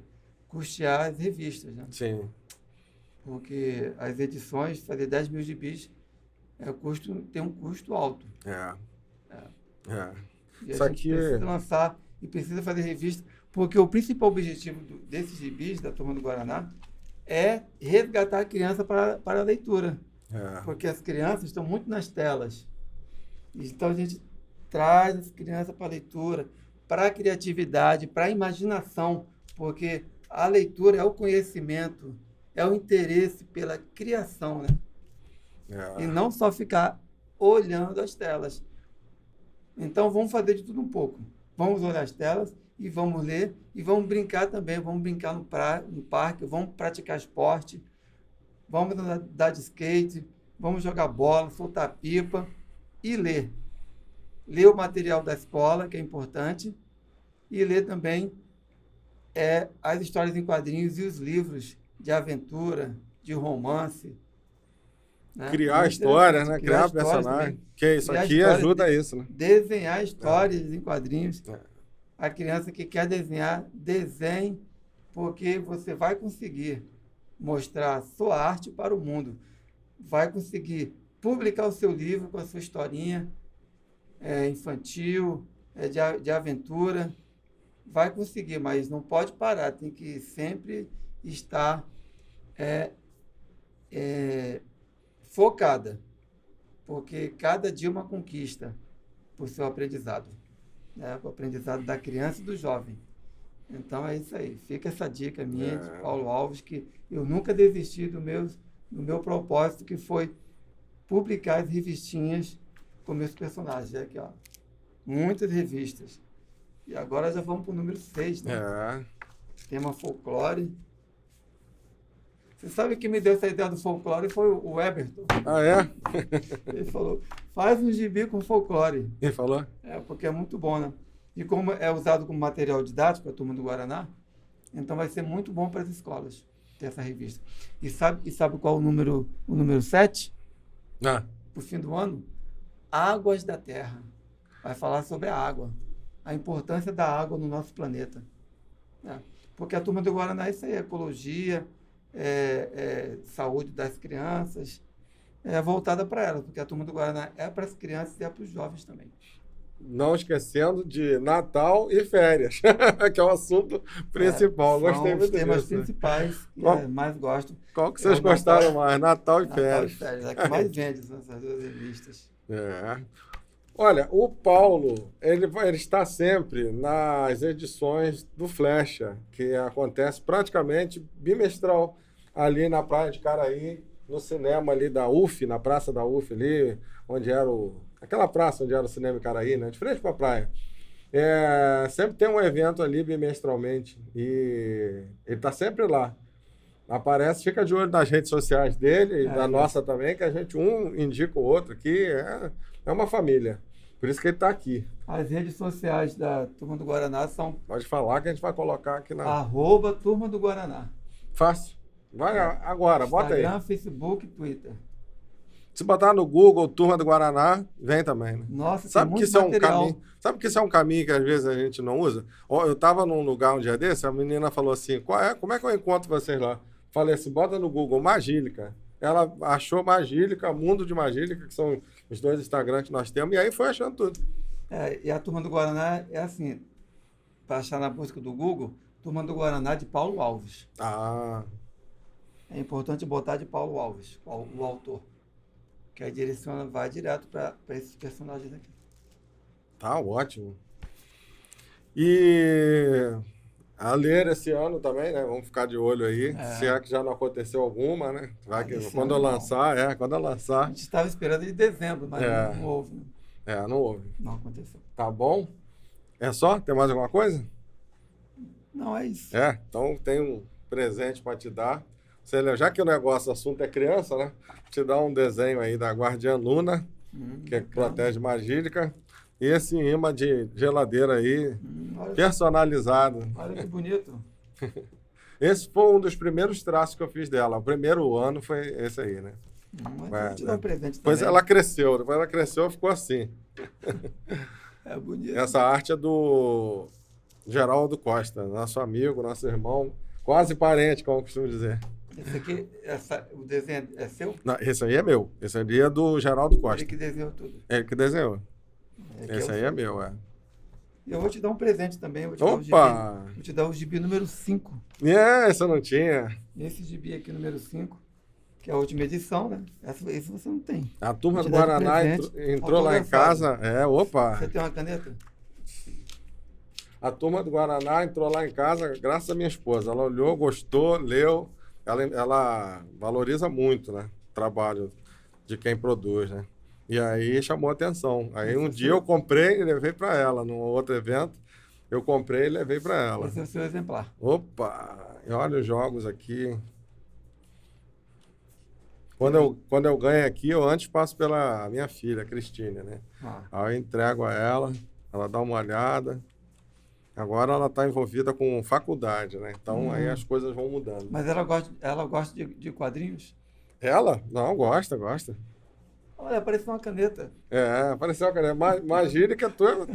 custear as revistas, né? Sim. Porque as edições, fazer 10 mil gibis, tem um custo alto. E a gente precisa lançar e precisa fazer revista, porque o principal objetivo desses gibis, da Turma do Guaraná, é resgatar a criança para a leitura. Porque as crianças estão muito nas telas. Então a gente traz as crianças para a leitura, para a criatividade, para a imaginação, porque a leitura é o conhecimento, é o interesse pela criação, né? E não só ficar olhando as telas. Então vamos fazer de tudo um pouco. Vamos olhar as telas e vamos ler e vamos brincar também. Vamos brincar no parque, vamos praticar esporte, vamos andar de skate, vamos jogar bola, soltar pipa e ler. Ler o material da escola, que é importante, e ler também as histórias em quadrinhos e os livros de aventura, de romance. Né? Criar histórias, né? Criar personagens. Que isso aqui ajuda isso, né? Desenhar histórias em quadrinhos. A criança que quer desenhar, desenhe, porque você vai conseguir mostrar sua arte para o mundo. Vai conseguir publicar o seu livro com a sua historinha infantil, de aventura. Vai conseguir, mas não pode parar. Tem que sempre estar focada, porque cada dia é uma conquista para o seu aprendizado, né? O aprendizado da criança e do jovem. Então é isso aí. Fica essa dica minha de Paulo Alves, que eu nunca desisti do meu propósito, que foi publicar as revistinhas com meus personagens. Aqui, ó, muitas revistas. E agora já vamos para o número 6, né? Tema folclore. Você sabe que me deu essa ideia do folclore foi o Eberton. Ele falou, faz um gibi com folclore. Ele falou? Porque é muito bom, né? E como é usado como material didático, a Turma do Guaraná, então vai ser muito bom para as escolas ter essa revista. E sabe qual o número 7? Para o fim do ano? Águas da Terra. Vai falar sobre a água. A importância da água no nosso planeta. Porque a Turma do Guaraná é isso aí, ecologia, saúde das crianças, voltada para elas, porque a Turma do Guaraná é para as crianças e é para os jovens também. Não esquecendo de Natal e férias, que é o assunto principal. Gostei muito disso. São os temas principais que mais gosto. Qual que vocês gostaram mais? Natal e férias. Natal e férias, é que mais vende essas duas revistas. Olha, o Paulo, ele está sempre nas edições do Flecha, que acontece praticamente bimestral ali na Praia de Caraí, no cinema ali da UF, na Praça da UF ali, onde era aquela praça onde era o cinema Caraí, né? De frente para a praia. Sempre tem um evento ali bimestralmente e ele está sempre lá. Aparece, fica de olho nas redes sociais dele e da nossa também, que a gente indica o outro aqui, é uma família. Por isso que ele está aqui. As redes sociais da Turma do Guaraná são... Pode falar que a gente vai colocar aqui na... @Turma do Guaraná. Fácil. Vai agora, bota aí. Instagram, Facebook, Twitter. Se botar no Google Turma do Guaraná, vem também, né? Nossa, sabe tem que muito isso material. É um caminho, sabe que isso é um caminho que às vezes a gente não usa? Eu estava num lugar um dia desse, a menina falou assim, como é que eu encontro vocês lá? Falei assim, bota no Google Magílica. Ela achou Magílica, Mundo de Magílica, que são os 2 Instagrams que nós temos, e aí foi achando tudo. E a Turma do Guaraná é assim, para achar na busca do Google, Turma do Guaraná de Paulo Alves. É importante botar de Paulo Alves, o autor. Que aí vai direto para esses personagens aqui. Tá ótimo. E a ler esse ano também, né? Vamos ficar de olho aí. Se é que já não aconteceu alguma, né? Vai que quando eu lançar. A gente estava esperando em dezembro, mas não houve. Não houve. Não aconteceu. Tá bom? É só? Tem mais alguma coisa? Não, é isso. Então tem um presente para te dar. Já que o assunto é criança, né? Te dar um desenho aí da Guardiã Luna. que bacana. protege magílica. E esse imã de geladeira aí, Olha, personalizado. olha que bonito. Esse foi um dos primeiros traços que eu fiz dela. O primeiro ano foi esse aí, né? Mas eu vou te dar um presente Depois também. depois ela cresceu, ficou assim. É bonito. Essa arte é do Geraldo Costa, nosso amigo, nosso irmão, quase parente, como eu costumo dizer. Esse aqui, o desenho é seu? Não, esse aí é meu. Esse aí é do Geraldo Ele Costa. que desenhou tudo. Ele que desenhou. É que Esse aí é meu, é. E eu vou te dar um presente também. Vou te dar o gibi. Opa! Vou te dar o gibi número 5. Esse eu não tinha. Esse gibi aqui, número 5, que é a última edição, né? Esse você não tem. A turma Vou do te dar de Guaraná presente, entrou lá em autografado. casa. Opa! Você tem uma caneta? A turma do Guaraná entrou lá em casa graças à minha esposa. Ela olhou, gostou, leu. Ela valoriza muito, né, o trabalho de quem produz, né? E aí chamou a atenção. Aí um dia eu comprei e levei para ela. Num outro evento, eu comprei e levei para ela. Esse é o seu exemplar. Opa! E olha os jogos aqui. Quando eu ganho aqui, eu antes passo pela minha filha, Cristine, né? Aí eu entrego a ela dá uma olhada. Agora ela está envolvida com faculdade, né? Então aí as coisas vão mudando. Mas ela gosta de quadrinhos? Ela? Não, gosta. Olha, apareceu uma caneta. Apareceu a caneta. Magílica,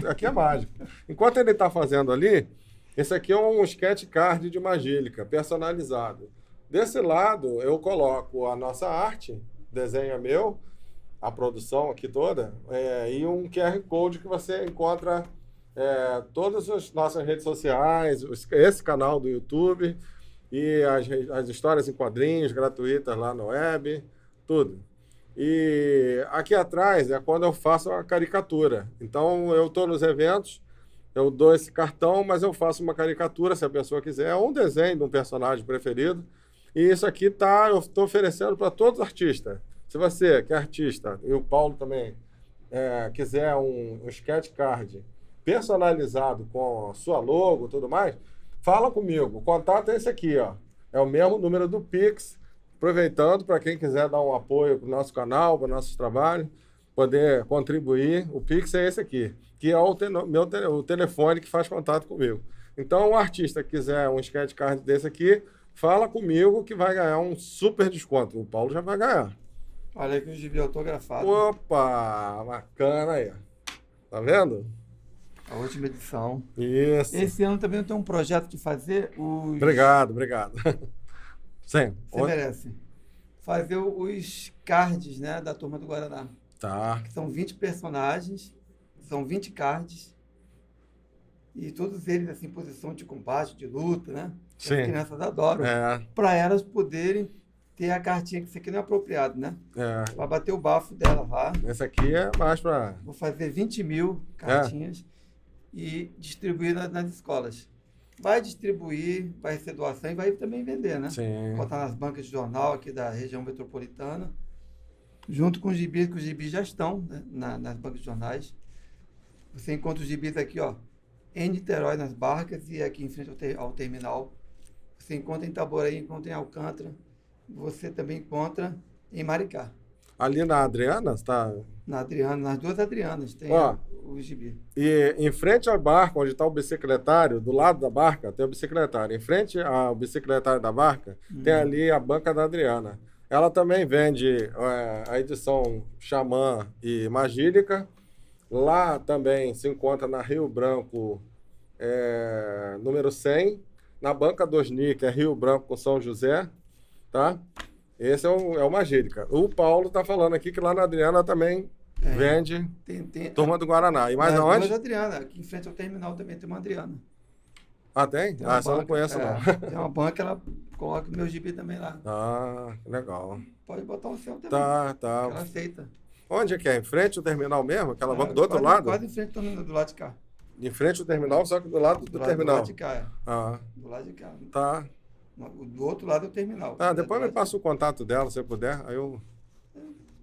aqui é mágico. Enquanto ele está fazendo ali, esse aqui é um sketch card de magílica, personalizado. Desse lado, eu coloco a nossa arte, desenho é meu, a produção aqui toda, e um QR Code que você encontra todas as nossas redes sociais, esse canal do YouTube e as histórias em quadrinhos gratuitas lá no web, tudo. E aqui atrás é quando eu faço a caricatura. Então, eu estou nos eventos, eu dou esse cartão, mas eu faço uma caricatura, se a pessoa quiser, um desenho de um personagem preferido. E isso aqui eu estou oferecendo para todos os artistas. Se você, que é artista, e o Paulo também, quiser um sketch card personalizado com a sua logo e tudo mais, fala comigo. O contato é esse aqui, ó. É o mesmo número do Pix. Aproveitando, para quem quiser dar um apoio para o nosso canal, para o nosso trabalho, poder contribuir, o Pix é esse aqui, que é o telefone que faz contato comigo. Então, o artista que quiser um sketch card desse aqui, fala comigo que vai ganhar um super desconto. O Paulo já vai ganhar. Olha aqui o gibi autografado. Opa, bacana aí. Tá vendo? A última edição. Isso. Esse ano também eu tenho um projeto de fazer os... Obrigado. Sim. Você merece. Fazer os cards, né, da Turma do Guaraná. Tá. Que são 20 personagens, são 20 cards. E todos eles, assim, em posição de combate, de luta, né? Sim. As crianças adoram. Para elas poderem ter a cartinha, que isso aqui não é apropriado, né? Vai bater o bafo dela lá. Esse aqui é mais para... Vou fazer 20 mil cartinhas e distribuir nas escolas. Vai distribuir, vai ser doação e vai também vender, né? Sim. Botar nas bancas de jornal aqui da região metropolitana, junto com os gibis, que os gibis já estão, né, nas bancas de jornais. Você encontra os gibis aqui, ó, em Niterói, nas barcas, e aqui em frente ao terminal. Você encontra em Itaboraí, encontra em Alcântara. Você também encontra em Maricá. Ali na Adriana, está... Na Adriana, nas duas Adrianas tem o gibi. E em frente ao barco, onde está o bicicletário, do lado da barca, tem o bicicletário. Em frente ao bicicletário da barca, tem ali a banca da Adriana. Ela também vende a edição Xamã e Magílica. Lá também se encontra na Rio Branco, número 100. Na banca do Osni, que é Rio Branco com São José. Tá? Esse é o Magílica. O Paulo está falando aqui que lá na Adriana também vende Turma do Guaraná. E mais aonde? Duas Adriana. Aqui em frente ao terminal também tem uma Adriana. Ah, tem? Essa eu não conheço, não. Tem uma banca, ela coloca o meu gibi também lá. Ah, legal. Pode botar o seu também. Tá. Ela aceita. Onde é que é? Em frente ao terminal mesmo? Aquela banca do outro lado? Quase em frente do lado de cá. Em frente ao terminal, só que do lado do terminal. Do lado de cá, Do lado de cá. Tá. Do outro lado é o terminal. Depois me passa o contato dela, se puder. Aí eu...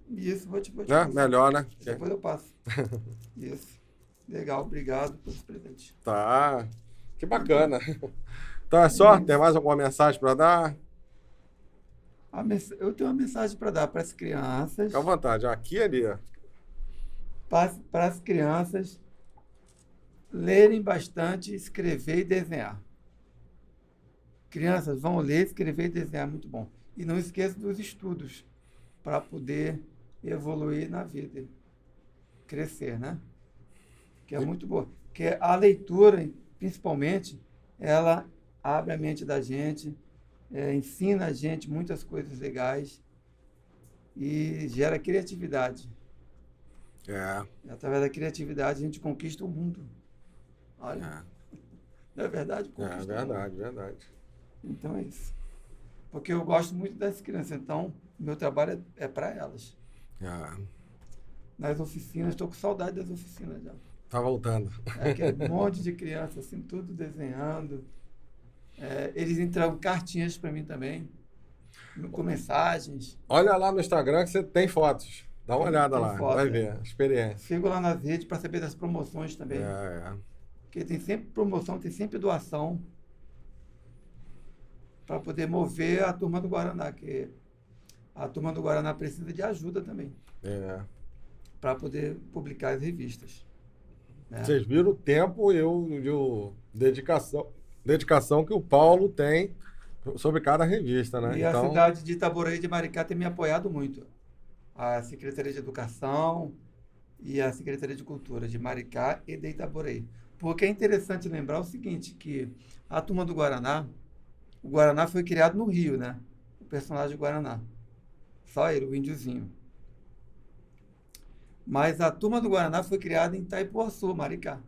Isso, vou te melhor, né? Depois eu passo. Isso. Legal, obrigado pelos presentes. Tá. Que bacana. Então é só? Tem mais alguma mensagem para dar? Eu tenho uma mensagem para dar para as crianças. Fica à vontade. Aqui e ali. para as crianças lerem bastante, escrever e desenhar. Crianças vão ler, escrever e desenhar, muito bom. E não esqueça dos estudos, para poder evoluir na vida, crescer, né? Que é muito boa. Porque a leitura, principalmente, ela abre a mente da gente, ensina a gente muitas coisas legais e gera criatividade. E através da criatividade a gente conquista o mundo. Olha, não é verdade? Conquista o mundo. Verdade. Então é isso. Porque eu gosto muito das crianças, então meu trabalho é para elas. Nas oficinas, estou com saudade das oficinas já. Tá voltando. Aquele monte de crianças, assim, tudo desenhando. Eles entregam cartinhas para mim também, com mensagens. Olha lá no Instagram que você tem fotos. Dá uma olhada lá, foto, vai ver a experiência. Sigo lá nas redes para saber das promoções também. Porque tem sempre promoção, tem sempre doação para poder mover a turma do Guaraná, que a turma do Guaraná precisa de ajuda também. Para poder publicar as revistas. Né? Vocês viram o tempo e o dedicação que o Paulo tem sobre cada revista, né? E a cidade de Itaboraí de Maricá tem me apoiado muito. A Secretaria de Educação e a Secretaria de Cultura de Maricá e de Itaboraí. Porque é interessante lembrar o seguinte, que a turma do Guaraná, o Guaraná foi criado no Rio, né? O personagem Guaraná. Só ele, o índiozinho. Mas a turma do Guaraná foi criada em Itaipuaçu, Maricá.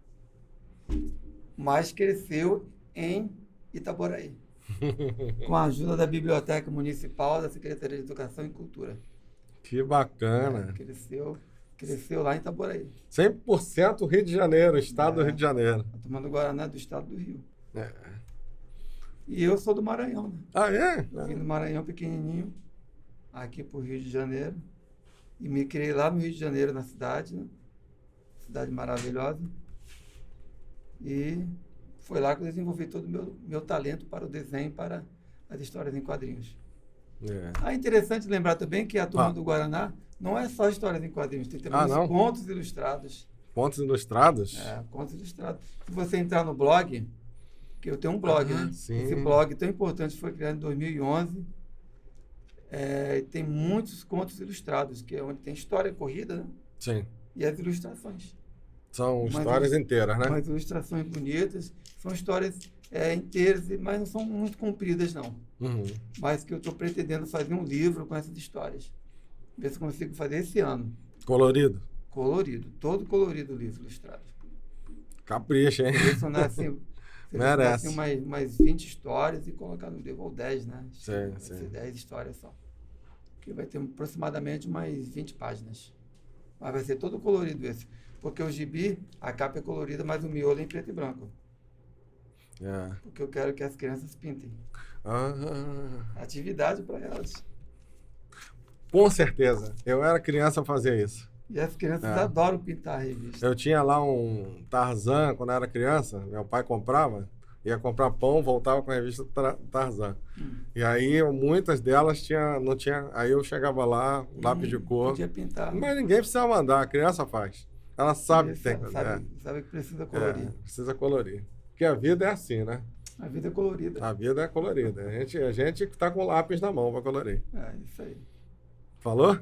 Mas cresceu em Itaboraí. Com a ajuda da Biblioteca Municipal, da Secretaria de Educação e Cultura. Que bacana. Cresceu lá em Itaboraí. 100% Rio de Janeiro, estado do Rio de Janeiro. A turma do Guaraná é do estado do Rio. E eu sou do Maranhão, né? Eu vim do Maranhão pequenininho, aqui pro Rio de Janeiro. E me criei lá no Rio de Janeiro, na cidade, né? Cidade maravilhosa. E foi lá que eu desenvolvi todo o meu talento para o desenho, para as histórias em quadrinhos. É interessante lembrar também que a turma do Guaraná não é só histórias em quadrinhos, tem também os contos ilustrados. Contos ilustrados? Contos ilustrados. Se você entrar no blog, que eu tenho um blog, né? Sim. Esse blog tão importante foi criado em 2011. Tem muitos contos ilustrados, que é onde tem história corrida, né? Sim. E as ilustrações. São histórias inteiras, né? Umas ilustrações bonitas, são histórias inteiras, mas não são muito compridas, não. Mas que eu estou pretendendo fazer um livro com essas histórias. Ver se eu consigo fazer esse ano. Colorido? Colorido, todo colorido o livro ilustrado. Capricha, hein? Selecionar assim, merece. Umas 20 histórias e colocar no livro, ou 10, né? Sim. 10 histórias só. Que vai ter aproximadamente umas 20 páginas. Mas vai ser todo colorido esse. Porque o gibi, a capa é colorida, mas o miolo é em preto e branco. Porque eu quero que as crianças pintem. Atividade para elas. Com certeza. Eu era criança, eu fazia isso. E as crianças adoram pintar a revista. Eu tinha lá um Tarzan quando eu era criança. Meu pai comprava. Ia comprar pão, voltava com a revista Tarzan. E aí, muitas delas não tinha. Aí eu chegava lá, lápis de cor. Podia pintar. Mas ninguém precisa mandar, a criança faz. Ela sabe que tem que fazer. Sabe que precisa colorir. Precisa colorir. Porque a vida é assim, né? A vida é colorida. A vida é colorida. A gente que tá com lápis na mão para colorir. Isso aí. Falou?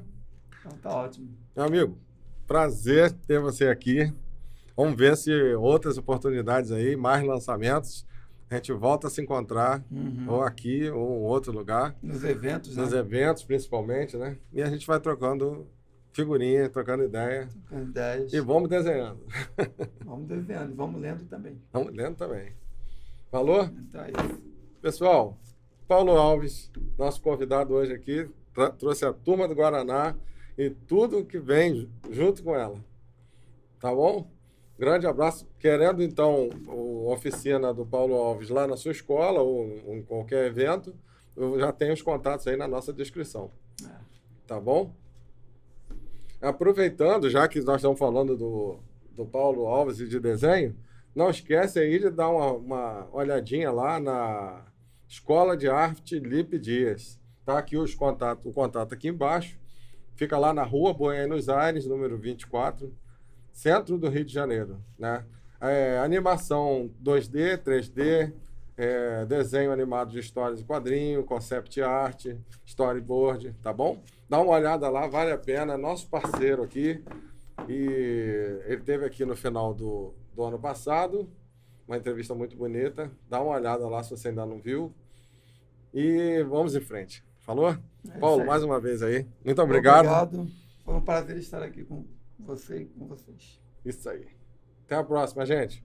Então tá ótimo. Meu amigo, prazer ter você aqui. Vamos ver se outras oportunidades aí, mais lançamentos, a gente volta a se encontrar, ou aqui, ou em outro lugar. Nos eventos, Nos eventos, principalmente, né? E a gente vai trocando figurinha, trocando ideia. Trocando ideias. E vamos desenhando. Vamos desenhando, vamos lendo também. Vamos lendo também. Falou? Então é isso. Pessoal, Paulo Alves, nosso convidado hoje aqui, trouxe a turma do Guaraná e tudo que vem junto com ela. Tá bom? Grande abraço. Querendo, então, a oficina do Paulo Alves lá na sua escola ou em qualquer evento, eu já tenho os contatos aí na nossa descrição. Tá bom? Aproveitando, já que nós estamos falando do Paulo Alves e de desenho, não esquece aí de dar uma olhadinha lá na Escola de Arte Lipe Dias. Tá aqui o contato aqui embaixo. Fica lá na rua Buenos Aires, número 24. centro do Rio de Janeiro, né? Animação 2D, 3D, desenho animado de histórias e quadrinho, concept art, storyboard, tá bom? Dá uma olhada lá, vale a pena, é nosso parceiro aqui. E ele esteve aqui no final do ano passado, uma entrevista muito bonita. Dá uma olhada lá se você ainda não viu. E vamos em frente. Falou? Paulo, mais uma vez aí. Muito obrigado. Obrigado. Foi um prazer estar aqui com você e com vocês. Isso aí. Até a próxima, gente.